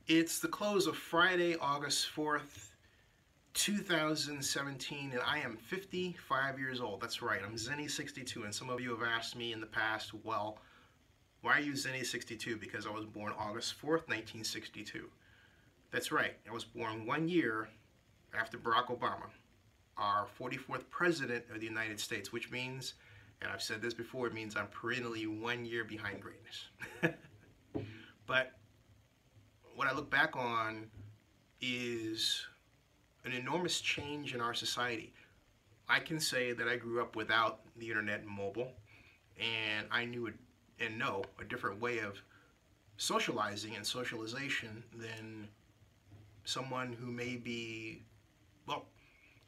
It's the close of Friday, August 4th, 2017, and I am 55 years old. That's right, I'm Zennie 62, and some of you have asked me in the past, well, why are you Zennie 62? Because I was born August 4th, 1962. That's right, I was born 1 year after Barack Obama, our 44th President of the United States, which means, and I've said this before, it means I'm perennially 1 year behind greatness. But what I look back on is an enormous change in our society. I can say that I grew up without the internet and mobile, and I knew and know a different way of socializing and socialization than someone who may be, well,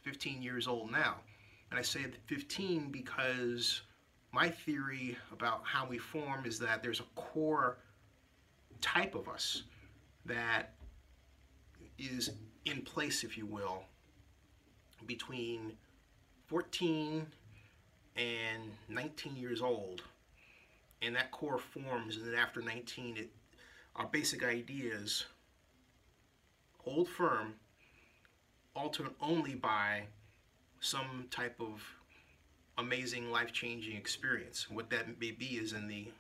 15 years old now. And I say 15 because my theory about how we form is that there's a core type of us that is in place, if you will, between 14 and 19 years old. And that core forms, and then after 19, our basic ideas hold firm, altered only by some type of amazing life-changing experience. What that may be is in the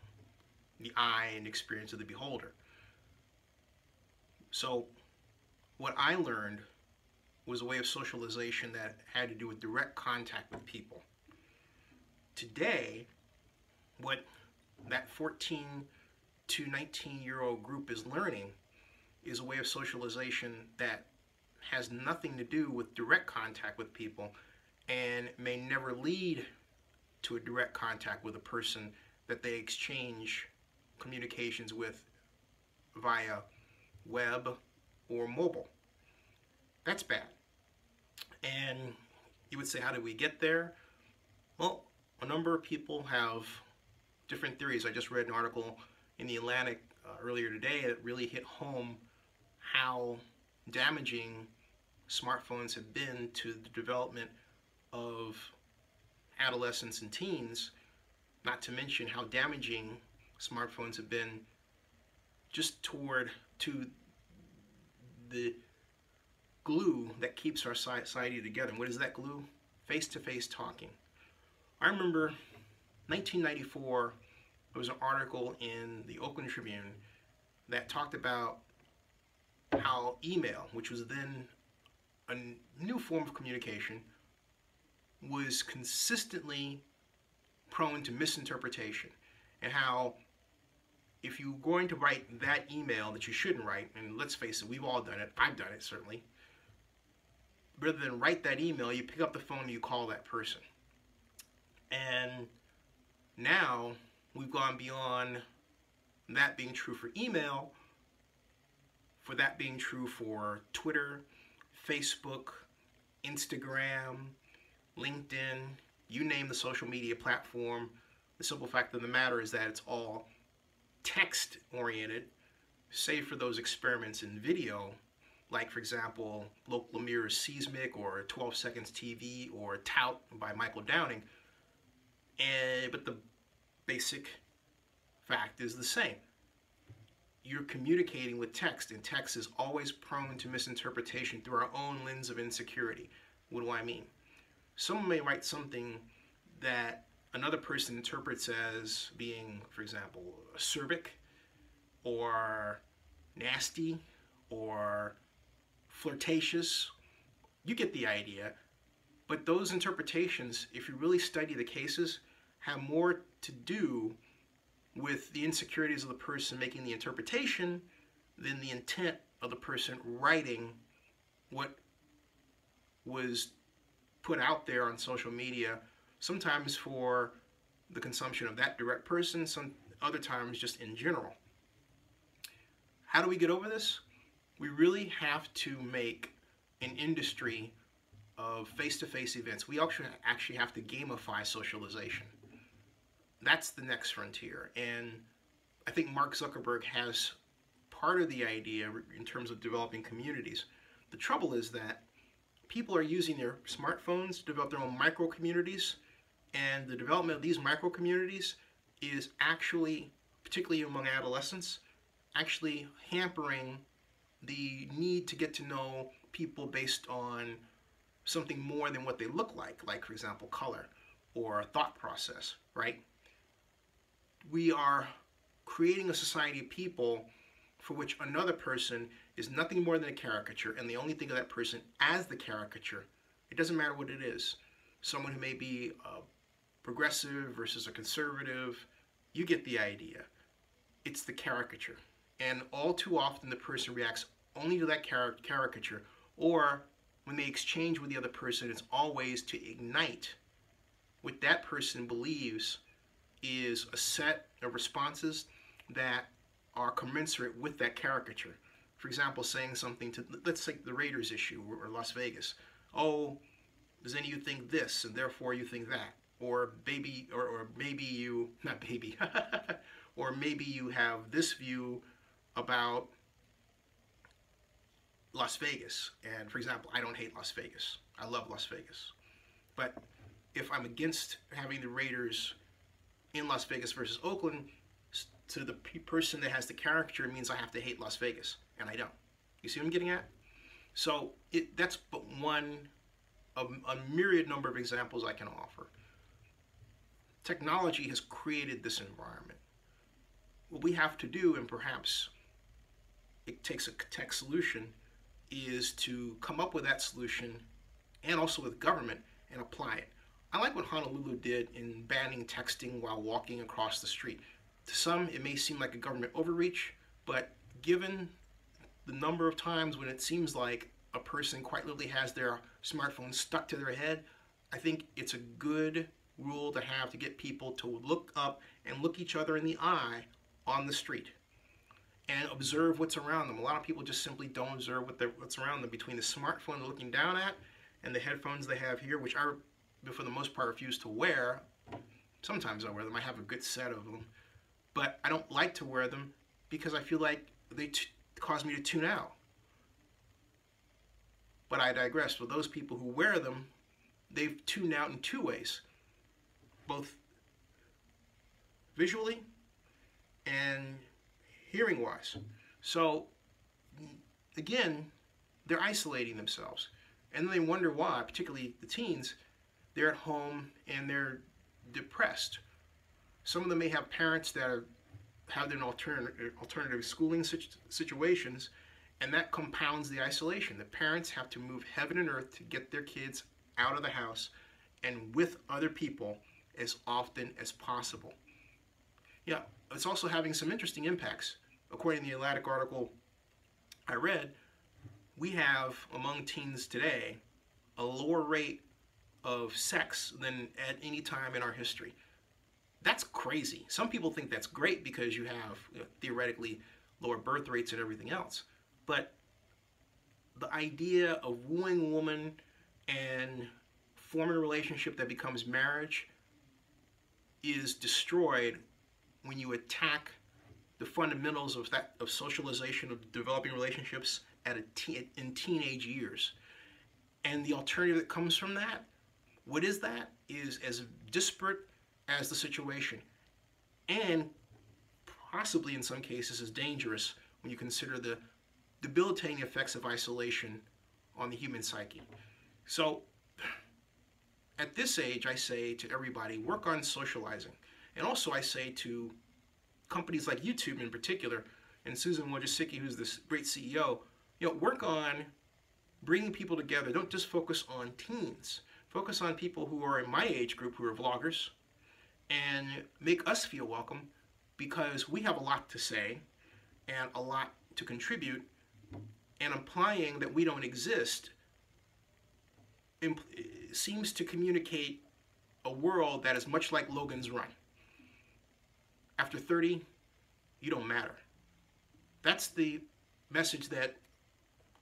eye and experience of the beholder. So what I learned was a way of socialization that had to do with direct contact with people. Today, what that 14 to 19-year-old group is learning is a way of socialization that has nothing to do with direct contact with people and may never lead to a direct contact with a person that they exchange communications with via web or mobile. That's bad. And you would say, how did we get there? Well, a number of people have different theories. I just read an article in The Atlantic earlier today that really hit home how damaging smartphones have been to the development of adolescents and teens, not to mention how damaging smartphones have been just to the glue that keeps our society together. And what is that glue? Face-to-face talking. I remember 1994, there was an article in the Oakland Tribune that talked about how email, which was then a new form of communication, was consistently prone to misinterpretation, and how if you're going to write that email that you shouldn't write, and let's face it, we've all done it, I've done it certainly, rather than write that email, you pick up the phone and you call that person. And now we've gone beyond that being true for email, for that being true for Twitter, Facebook, Instagram, LinkedIn, you name the social media platform. The simple fact of the matter is that it's all text-oriented, save for those experiments in video, like, for example, Local Mirror's Seismic or 12 Seconds TV or Tout by Michael Downing. But the basic fact is the same. You're communicating with text, and text is always prone to misinterpretation through our own lens of insecurity. What do I mean? Someone may write something that another person interprets as being, for example, acerbic or nasty or flirtatious. You get the idea. But those interpretations, if you really study the cases, have more to do with the insecurities of the person making the interpretation than the intent of the person writing what was put out there on social media, sometimes for the consumption of that direct person, some other times just in general. How do we get over this? We really have to make an industry of face-to-face events. We actually have to gamify socialization. That's the next frontier. And I think Mark Zuckerberg has part of the idea in terms of developing communities. The trouble is that people are using their smartphones to develop their own micro-communities, and the development of these micro-communities is actually, particularly among adolescents, actually hampering the need to get to know people based on something more than what they look like for example, color or thought process, right? We are creating a society of people for which another person is nothing more than a caricature, and they only think of that person as the caricature. It doesn't matter what it is. Someone who may be a progressive versus a conservative, you get the idea. It's the caricature. And all too often the person reacts only to that caricature, or when they exchange with the other person, it's always to ignite what that person believes is a set of responses that are commensurate with that caricature. For example, saying something to, let's take the Raiders issue or Las Vegas. Oh, Zennie, you think this, and therefore you think that. Or baby, or maybe you, not baby, or maybe you have this view about Las Vegas. And for example, I don't hate Las Vegas. I love Las Vegas. But if I'm against having the Raiders in Las Vegas versus Oakland, to the person that has the caricature, it means I have to hate Las Vegas, and I don't. You see what I'm getting at? So that's but one of a myriad number of examples I can offer. Technology has created this environment. What we have to do, and perhaps it takes a tech solution, is to come up with that solution, and also with government, and apply it. I like what Honolulu did in banning texting while walking across the street. To some, it may seem like a government overreach, but given the number of times when it seems like a person quite literally has their smartphone stuck to their head, I think it's a good rule to have to get people to look up and look each other in the eye on the street and observe what's around them. A lot of people just simply don't observe what's around them, between the smartphone they're looking down at and the headphones they have here, which I, for the most part, refuse to wear. Sometimes I wear them. I have a good set of them. But I don't like to wear them because I feel like they cause me to tune out. But I digress. For those people who wear them, they've tuned out in two ways, both visually and hearing-wise. So, again, they're isolating themselves. And then they wonder why, particularly the teens, they're at home and they're depressed. Some of them may have parents that have their alternative schooling situations, and that compounds the isolation. The parents have to move heaven and earth to get their kids out of the house and with other people as often as possible. Yeah, it's also having some interesting impacts. According to the Atlantic article I read, we have, among teens today, a lower rate of sex than at any time in our history. That's crazy. Some people think that's great because you have, theoretically, lower birth rates and everything else. But the idea of wooing a woman and forming a relationship that becomes marriage is destroyed when you attack the fundamentals of socialization, of developing relationships in teenage years. And the alternative that comes from that, what is that? Is as disparate as the situation, and possibly in some cases is dangerous when you consider the debilitating effects of isolation on the human psyche. So at this age, I say to everybody, work on socializing. And also I say to companies like YouTube in particular, and Susan Wojcicki, who's this great CEO, work on bringing people together. Don't just focus on teens. Focus on people who are in my age group, who are vloggers, and make us feel welcome, because we have a lot to say and a lot to contribute, and implying that we don't exist seems to communicate a world that is much like Logan's Run. After 30, you don't matter. That's the message that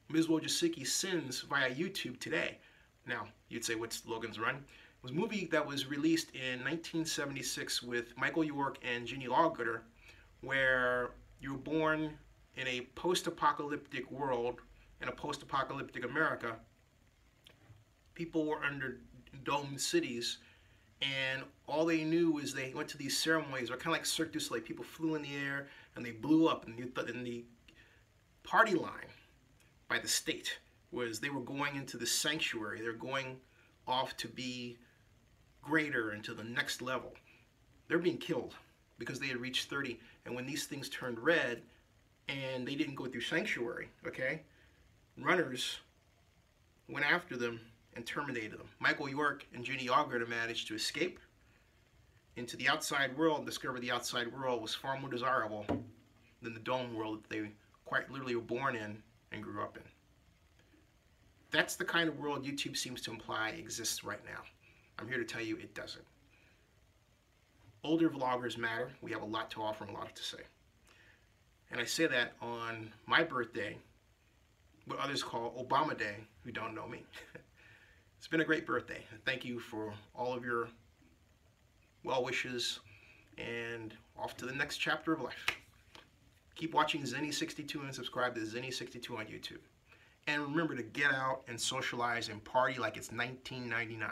Ms. Wojcicki sends via YouTube today. Now, you'd say, what's Logan's Run? It was a movie that was released in 1976 with Michael York and Jeannie Laugater, where you were born in a post-apocalyptic world, in a post-apocalyptic America. People were under domed cities, and all they knew was they went to these ceremonies, or kind of like Cirque du Soleil. People flew in the air, and they blew up, and the party line by the state was they were going into the sanctuary. They're going off to be greater and to the next level. They're being killed because they had reached 30. And when these things turned red and they didn't go through sanctuary, okay, runners went after them and terminated them. Michael York and Ginny Algernon managed to escape into the outside world and discovered the outside world was far more desirable than the dome world that they quite literally were born in and grew up in. That's the kind of world YouTube seems to imply exists right now. I'm here to tell you it doesn't. Older vloggers matter. We have a lot to offer and a lot to say. And I say that on my birthday, what others call Obama Day, who don't know me. It's been a great birthday. Thank you for all of your well wishes, and off to the next chapter of life. Keep watching Zennie62 and subscribe to Zennie62 on YouTube. And remember to get out and socialize and party like it's 1999.